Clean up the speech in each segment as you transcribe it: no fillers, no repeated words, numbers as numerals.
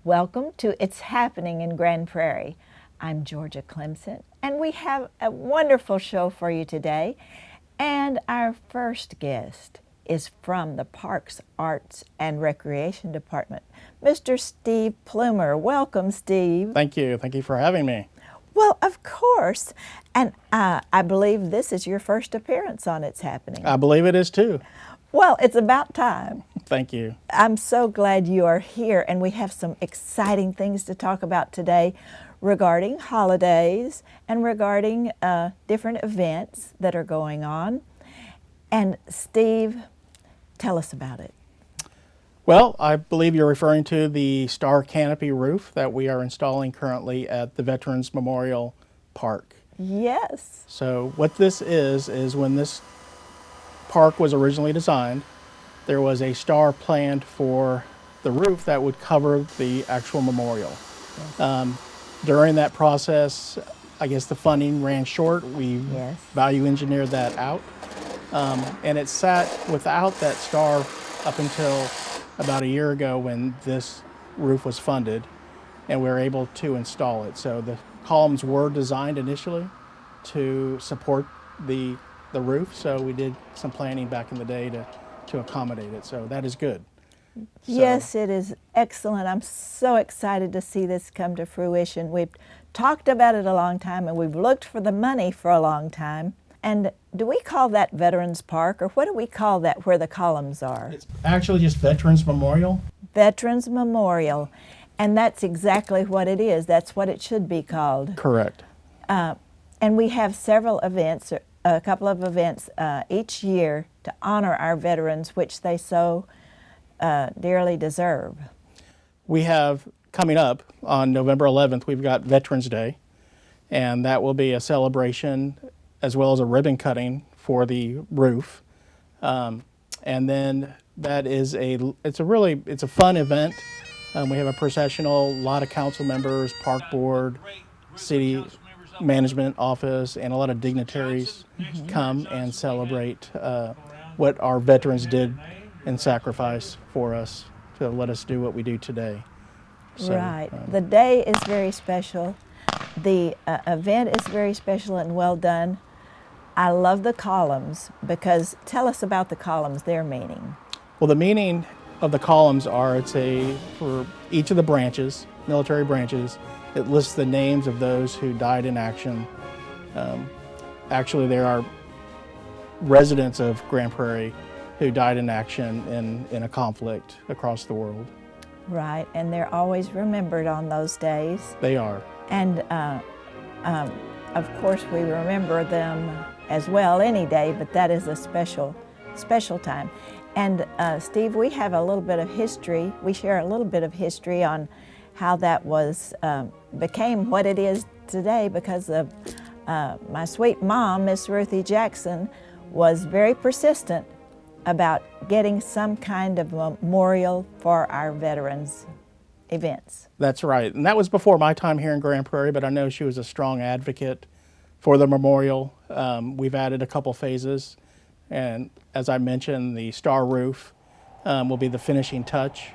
Welcome to It's Happening in Grand Prairie. I'm Georgia Clemson, and we have a wonderful show for you today. And our first guest is from the Parks, Arts, and Recreation Department, Mr. Steve Plumer. Welcome, Steve. Thank you. Thank you for having me. Well, of course. And I believe this is your first appearance on It's Happening. I believe it is too. Well, it's about time. Thank you. I'm so glad you are here, and we have some exciting things to talk about today regarding holidays and regarding different events that are going on. And Steve, tell us about it. Well, I believe you're referring to the star canopy roof that we are installing currently at the Veterans Memorial Park. Yes. So what this is when this park was originally designed, there was a star planned for the roof that would cover the actual memorial. Yes. During that process, I guess the funding ran short. We Yes. value engineered that out. And it sat without that star up until about a year ago when this roof was funded and we were able to install it. So the columns were designed initially to support the roof, so we did some planning back in the day to accommodate it, so that is good. Yes, it is excellent. I'm so excited to see this come to fruition. We've talked about it a long time, and we've looked for the money for a long time. And do we call that Veterans Park, or what do we call that where the columns are? It's actually just Veterans Memorial. Veterans Memorial, and that's exactly what it is. That's what it should be called. Correct. And we have several events, a couple of events each year to honor our veterans, which they so dearly deserve. We have coming up on November 11th, we've got Veterans Day, and that will be a celebration as well as a ribbon cutting for the roof. And then that is it's a fun event. We have a processional, a lot of council members, park board, city management office, and a lot of dignitaries come and celebrate what our veterans did and sacrifice for us to let us do what we do today. So, Right. The day is very special. The event is very special and well done. I love the columns because tell us about the columns, their meaning. Well, the meaning of the columns are for each of the branches, military branches, it lists the names of those who died in action. Actually, there are residents of Grand Prairie who died in action in a conflict across the world. Right, and they're always remembered on those days. They are. And of course, we remember them as well any day, but that is a special time. And Steve, we have a little bit of history. We share a little bit of history on how that became what it is today because of my sweet mom, Miss Ruthie Jackson, was very persistent about getting some kind of memorial for our veterans events. That's right. And that was before my time here in Grand Prairie, but I know she was a strong advocate for the memorial. We've added a couple phases. And as I mentioned, the star roof will be the finishing touch.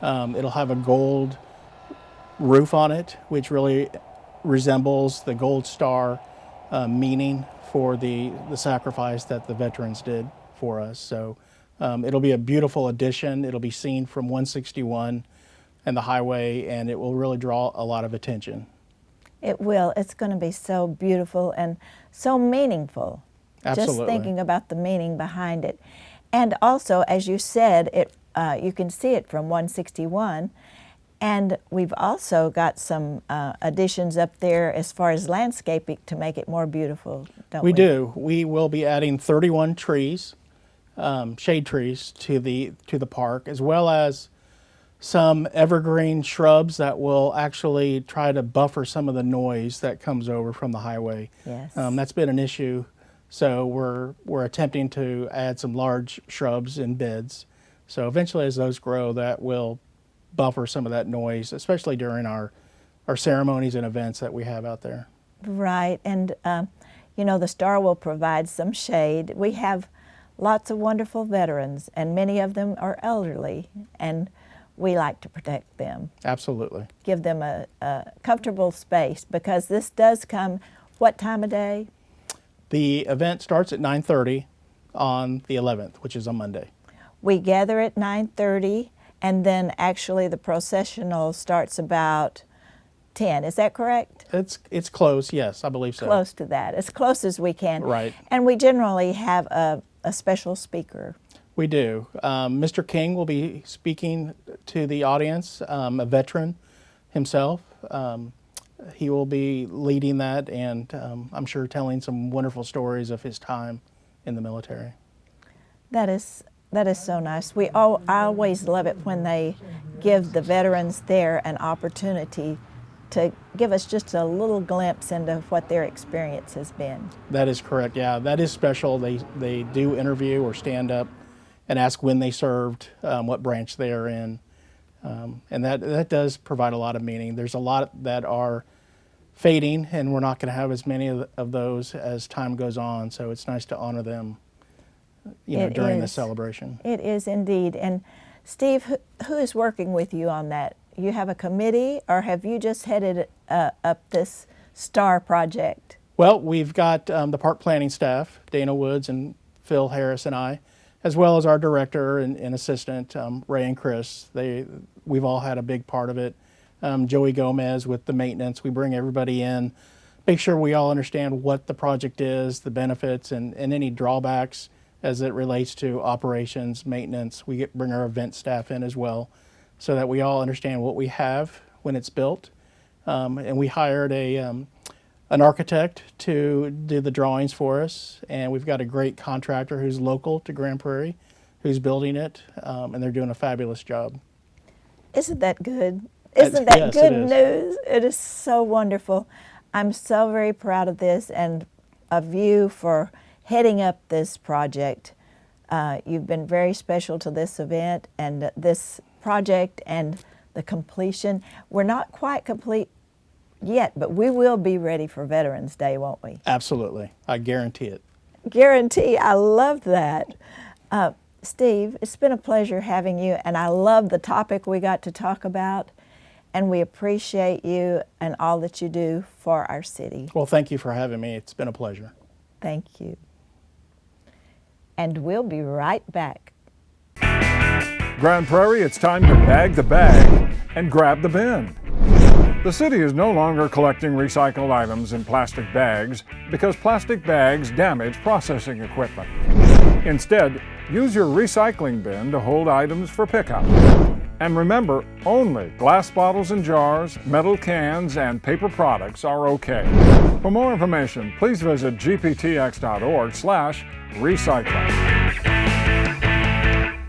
It'll have a gold roof on it, which really resembles the gold star meaning for the sacrifice that the veterans did for us. So it'll be a beautiful addition. It'll be seen from 161 and the highway, and it will really draw a lot of attention. It will. It's going to be so beautiful and so meaningful. Absolutely. Just thinking about the meaning behind it. And also, as you said, you can see it from 161. And we've also got some additions up there as far as landscaping to make it more beautiful, don't we? We do. We will be adding 31 trees, shade trees, to the park, as well as some evergreen shrubs that will actually try to buffer some of the noise that comes over from the highway. Yes. That's been an issue, so we're attempting to add some large shrubs in beds. So eventually, as those grow, that will buffer some of that noise, especially during our ceremonies and events that we have out there. Right, and the star will provide some shade. We have lots of wonderful veterans, and many of them are elderly, and we like to protect them, Absolutely. give them a comfortable space, because this does come, what time of day? The event starts at 9:30 on the 11th, which is a Monday. We gather at 9:30, and then actually the processional starts about 10. Is that correct? It's close, yes, I believe so. Close to that, as close as we can. Right. And we generally have a special speaker. We do. Mr. King will be speaking to the audience, a veteran himself. He will be leading that, and I'm sure telling some wonderful stories of his time in the military. That is so nice. I always love it when they give the veterans there an opportunity to give us just a little glimpse into what their experience has been. That is correct. Yeah, that is special. They do interview or stand up and ask when they served, what branch they are in, and that does provide a lot of meaning. There's a lot that are fading, and we're not going to have as many of those as time goes on. So it's nice to honor them, during the celebration. It is indeed. And Steve, who is working with you on that? You have a committee, or have you just headed up this STAR project? Well, we've got the park planning staff, Dana Woods and Phil Harris and I, as well as our director and assistant, Ray and Chris. We've all had a big part of it. Joey Gomez with the maintenance. We bring everybody in, make sure we all understand what the project is, the benefits, and any drawbacks as it relates to operations, maintenance. We bring our event staff in as well, so that we all understand what we have when it's built. And we hired an architect to do the drawings for us, and we've got a great contractor who's local to Grand Prairie who's building it, and they're doing a fabulous job. Isn't that good? Isn't that Yes, good it is. news? It is so wonderful. I'm so very proud of this and of you for heading up this project. You've been very special to this event and this project and the completion. We're not quite complete yet, but we will be ready for Veterans Day, won't we? Absolutely. I guarantee it. Guarantee. I love that. Steve, it's been a pleasure having you, and I love the topic we got to talk about, and we appreciate you and all that you do for our city. Well, thank you for having me. It's been a pleasure. Thank you. And we'll be right back. Grand Prairie, it's time to bag the bag and grab the bin. The city is no longer collecting recycled items in plastic bags because plastic bags damage processing equipment. Instead, use your recycling bin to hold items for pickup. And remember, only glass bottles and jars, metal cans, and paper products are okay. For more information, please visit gptx.org/recycling.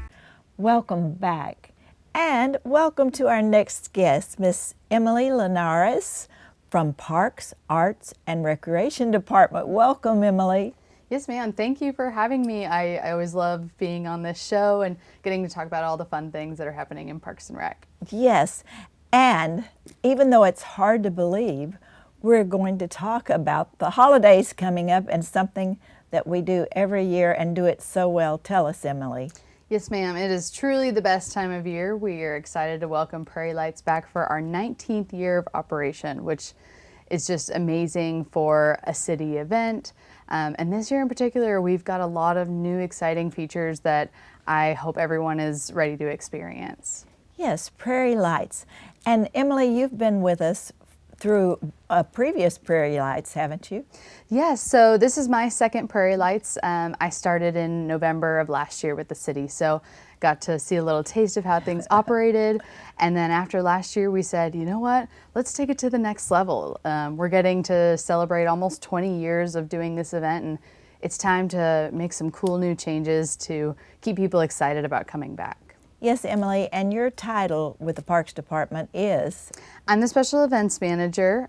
Welcome back. And welcome to our next guest, Miss Emily Linares from Parks, Arts, and Recreation Department. Welcome, Emily. Yes, ma'am. Thank you for having me. I always love being on this show and getting to talk about all the fun things that are happening in Parks and Rec. Yes, and even though it's hard to believe, we're going to talk about the holidays coming up and something that we do every year and do it so well. Tell us, Emily. Yes, ma'am. It is truly the best time of year. We are excited to welcome Prairie Lights back for our 19th year of operation, which is just amazing for a city event. And this year in particular, we've got a lot of new exciting features that I hope everyone is ready to experience. Yes, Prairie Lights. And Emily, you've been with us through previous Prairie Lights, haven't you? Yes, so this is my second Prairie Lights. I started in November of last year with the city, so got to see a little taste of how things operated. And then after last year, we said, you know what, let's take it to the next level. We're getting to celebrate almost 20 years of doing this event, and it's time to make some cool new changes to keep people excited about coming back. Yes, Emily, and your title with the Parks Department is? I'm the Special Events Manager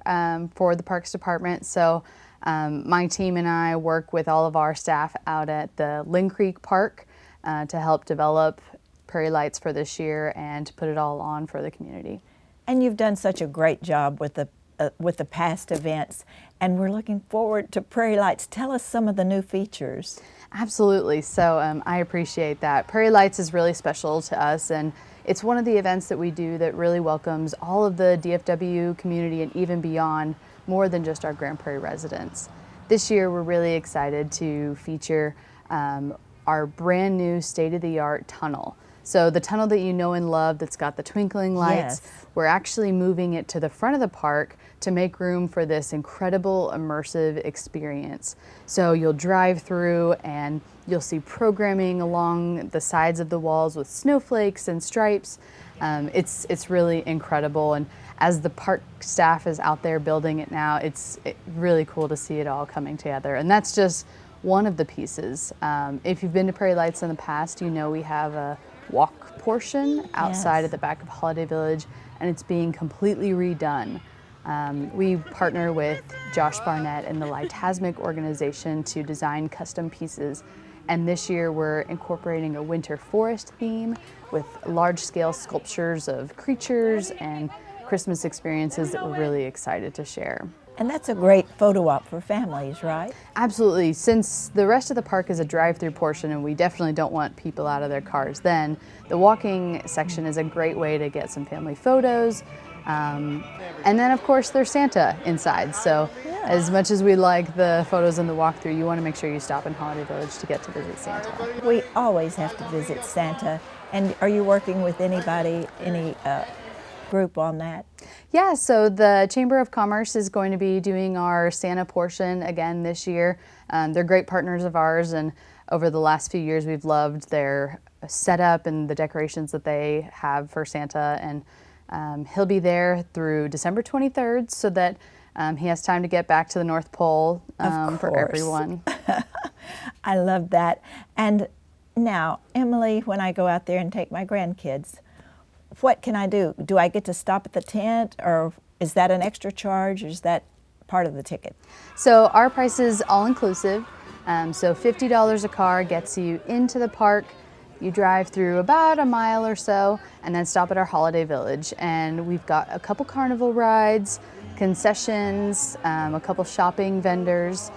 for the Parks Department, so my team and I work with all of our staff out at the Lynn Creek Park to help develop Prairie Lights for this year and to put it all on for the community. And you've done such a great job with the past events, and we're looking forward to Prairie Lights. Tell us some of the new features. Absolutely. So I appreciate that. Prairie Lights is really special to us, and it's one of the events that we do that really welcomes all of the DFW community and even beyond, more than just our Grand Prairie residents. This year, we're really excited to feature our brand new state-of-the-art tunnel. So the tunnel that you know and love that's got the twinkling lights, Yes. we're actually moving it to the front of the park to make room for this incredible immersive experience. So you'll drive through and you'll see programming along the sides of the walls with snowflakes and stripes. It's really incredible, and as the park staff is out there building it now, it's really cool to see it all coming together. And that's just one of the pieces. If you've been to Prairie Lights in the past, you know we have a walk portion outside Yes. at the back of Holiday Village, and it's being completely redone. We partner with Josh Barnett and the Lightasmic organization to design custom pieces. And this year we're incorporating a winter forest theme with large-scale sculptures of creatures and Christmas experiences that we're really excited to share. And that's a great photo op for families, right? Absolutely. Since the rest of the park is a drive-through portion and we definitely don't want people out of their cars then, the walking section is a great way to get some family photos. And then of course there's Santa inside. So as much as we like the photos in the walkthrough, you want to make sure you stop in Holiday Village to get to visit Santa. We always have to visit Santa. And are you working with anybody, any group on that? Yeah, so the Chamber of Commerce is going to be doing our Santa portion again this year. They're great partners of ours, and over the last few years we've loved their setup and the decorations that they have for Santa. And he'll be there through December 23rd so that he has time to get back to the North Pole for everyone. I love that. And now, Emily, when I go out there and take my grandkids, what can I do? Do I get to stop at the tent, or is that an extra charge, or is that part of the ticket? So our price is all inclusive. So $50 a car gets you into the park. You drive through about a mile or so and then stop at our Holiday Village. And we've got a couple carnival rides, concessions, a couple shopping vendors,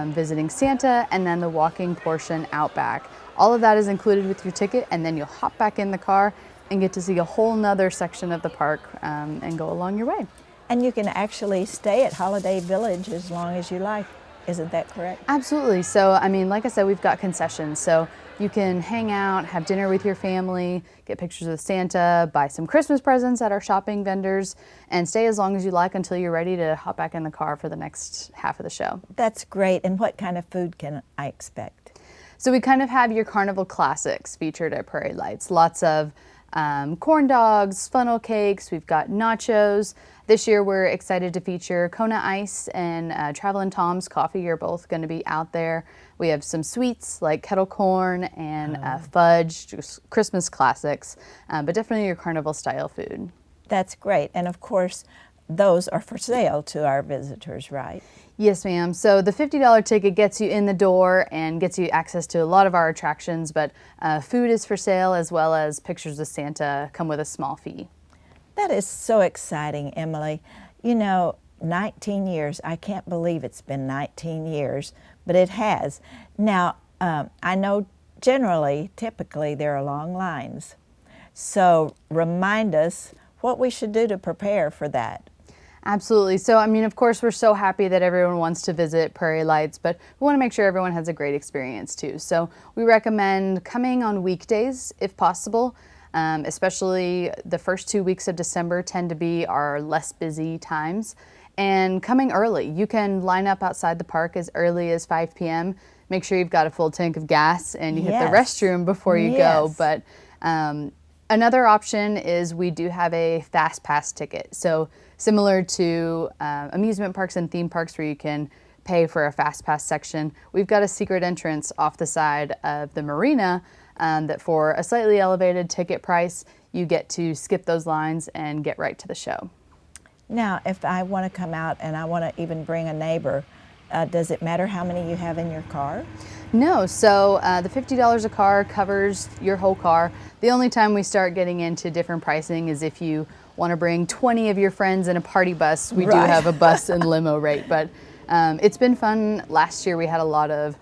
visiting Santa, and then the walking portion out back. All of that is included with your ticket, and then you'll hop back in the car and get to see a whole nother section of the park and go along your way. And you can actually stay at Holiday Village as long as you like. Isn't that correct? Absolutely. So, I mean, like I said, we've got concessions. So you can hang out, have dinner with your family, get pictures with Santa, buy some Christmas presents at our shopping vendors, and stay as long as you like until you're ready to hop back in the car for the next half of the show. That's great. And what kind of food can I expect? So we kind of have your carnival classics featured at Prairie Lights. Lots of corn dogs, funnel cakes, we've got nachos. This year we're excited to feature Kona Ice and Travelin' Tom's Coffee are both going to be out there. We have some sweets like kettle corn and fudge, just Christmas classics, but definitely your carnival style food. That's great. And of course, those are for sale to our visitors, right? Yes, ma'am. So the $50 ticket gets you in the door and gets you access to a lot of our attractions, but food is for sale, as well as pictures of Santa come with a small fee. That is so exciting, Emily. You know, 19 years, I can't believe it's been 19 years, but it has. Now, I know typically there are long lines. So remind us what we should do to prepare for that. Absolutely. So, I mean, of course, we're so happy that everyone wants to visit Prairie Lights, but we want to make sure everyone has a great experience too. So we recommend coming on weekdays if possible, especially the first 2 weeks of December tend to be our less busy times. And coming early. You can line up outside the park as early as 5 p.m. Make sure you've got a full tank of gas and you hit the restroom before you go. But another option is we do have a fast pass ticket. So similar to amusement parks and theme parks where you can pay for a fast pass section, we've got a secret entrance off the side of the marina that for a slightly elevated ticket price, you get to skip those lines and get right to the show. Now, if I want to come out and I want to even bring a neighbor, does it matter how many you have in your car? No, so the $50 a car covers your whole car. The only time we start getting into different pricing is if you want to bring 20 of your friends in a party bus. We do have a bus and limo rate, but it's been fun. Last year we had a lot of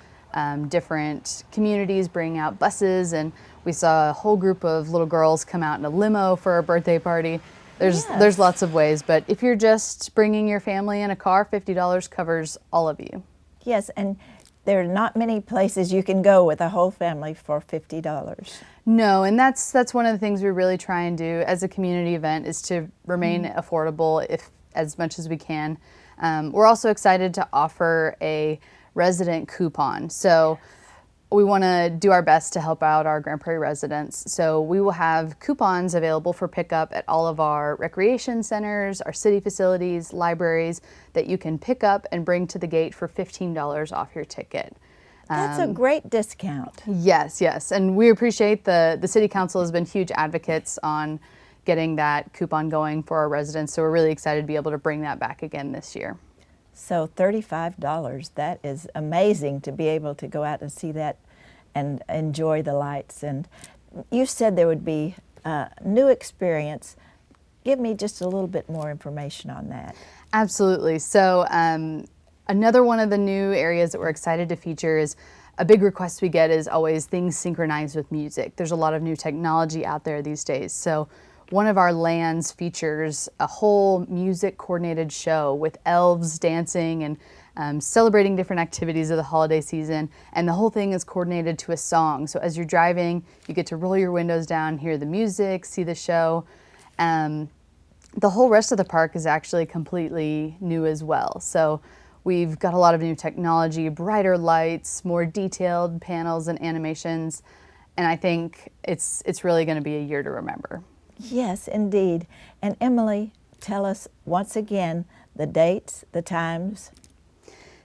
different communities bring out buses, and We saw a whole group of little girls come out in a limo for a birthday party. There's Yes. lots of ways, but if you're just bringing your family in a car, $50 covers all of you. Yes, and there are not many places you can go with a whole family for $50. No, and that's one of the things we really try and do as a community event is to remain affordable if as much as we can. We're also excited to offer a resident coupon. So we want to do our best to help out our Grand Prairie residents. So we will have coupons available for pickup at all of our recreation centers, our city facilities, libraries that you can pick up and bring to the gate for $15 off your ticket. That's a great discount. Yes, yes. And we appreciate the City Council has been huge advocates on getting that coupon going for our residents. So we're really excited to be able to bring that back again this year. So $35, that is amazing to be able to go out and see that and enjoy the lights. And you said there would be a new experience. Give me just a little bit more information on that. Absolutely. So another one of the new areas that we're excited to feature is a big request we get is always things synchronized with music. There's a lot of new technology out there these days. So one of our lands features a whole music coordinated show with elves dancing and celebrating different activities of the holiday season. And the whole thing is coordinated to a song. So as you're driving, you get to roll your windows down, hear the music, see the show. The whole rest of the park is actually completely new as well. So we've got a lot of new technology, brighter lights, more detailed panels and animations. And I think it's really going to be a year to remember. Yes, indeed. And Emily, tell us once again the dates, the times.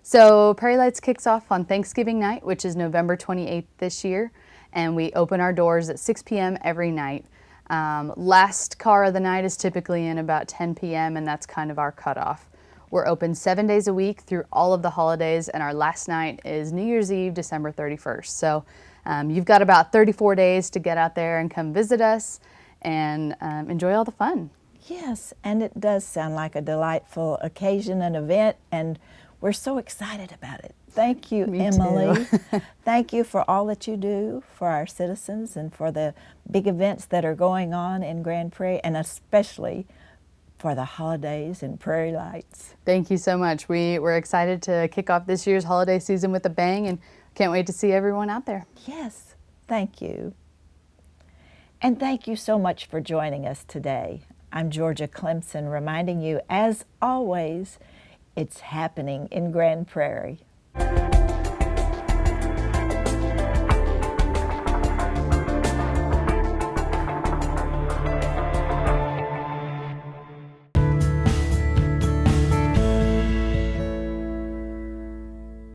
So Prairie Lights kicks off on Thanksgiving night, which is November 28th this year, and we open our doors at 6 p.m. every night. Last car of the night is typically in about 10 p.m., and that's kind of our cutoff. We're open 7 days a week through all of the holidays, and our last night is New Year's Eve, December 31st. So you've got about 34 days to get out there and come visit us and enjoy all the fun. Yes, and it does sound like a delightful occasion and event, and we're so excited about it. Thank you, Me Emily. too. Thank you for all that you do for our citizens and for the big events that are going on in Grand Prairie, and especially for the holidays and Prairie Lights. Thank you so much. We're excited to kick off this year's holiday season with a bang and can't wait to see everyone out there. Yes, thank you. And thank you so much for joining us today. I'm Georgia Clemson reminding you, as always, it's happening in Grand Prairie.